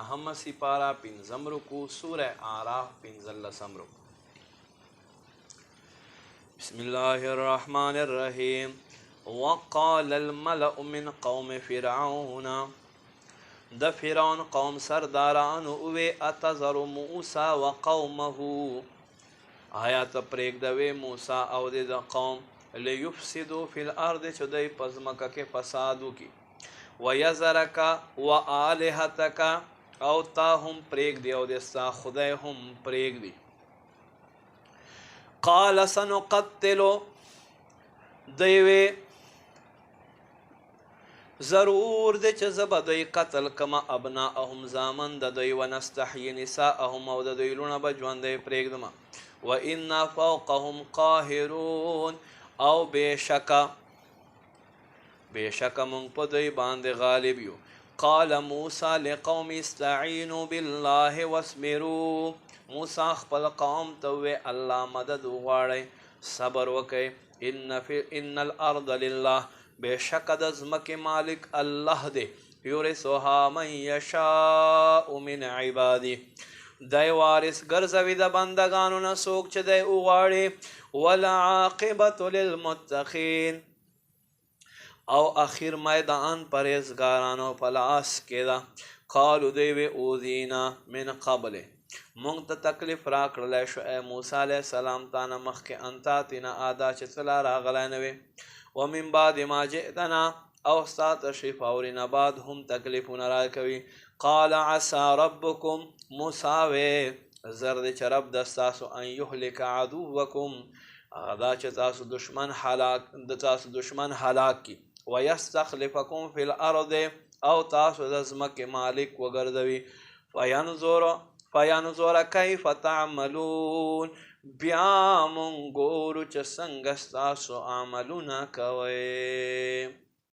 نهم سپارہ پنزم رکو سورہ آراف پنزلسم رکو. بسم اللہ الرحمن الرحیم. وقال الملأ من قوم فرعون د فرعون قوم سردارانو اوے اتذر موسی وقومه آیا ته پرېږدوې موسی او د قوم لیفسدوا فی الارض چې دوی په ځمکه کې فساد وکړي ویذرک والهتک او تا هم پرېږدي او د ستا خدای هم پرېږدي. قال سنقتل دوی ضرور دی چې زه به دوی قتل کمه ابناءهم زامن د دوی ونستحیي نساءهم او د دوی لوڼه به ژوندی پرېږدمه وانا فوقهم قاهرون او بېشکه مونږ په دوی باندې غالب یو. قال موسی لقوم استعینوا بالله واصبروا موسی خپل قوم ته وویل الله مدد وغواړئ صبر وکئ ان الارض لله بېشکه د ځمکې مالک الله دی یورثها من یشاء من عباده دی وارث ګرځوي د بندګانو نه څوک چې دی وغواړي والعاقبة للمتقین او اخیر میدان پرهیزګارانو په لاس کې ده. قالو دوی وی اوذینا من قبل مونږ ته تکلیف راکړلی شو ای موسی علیه السلام تا نه مخکې ان تاتینا ادا چې څه لا راغلی نه وې ومن بعد ما جئتنا او ستا تشریف اورینه بعد هم تکلیفونه راکوي. قال عسى ربکم موسی وی زر دی چې رب د ستاسو ان یهلک عدوکم هغه دا چې تاسو دشمن هلاک کي ویستخلفکم فی الارض او تاسو د ځمکې مالک وګرځوي فینظر کیف تعملون بیا مونږ ګورو چې څنګه ستاسو عملونه کوئ.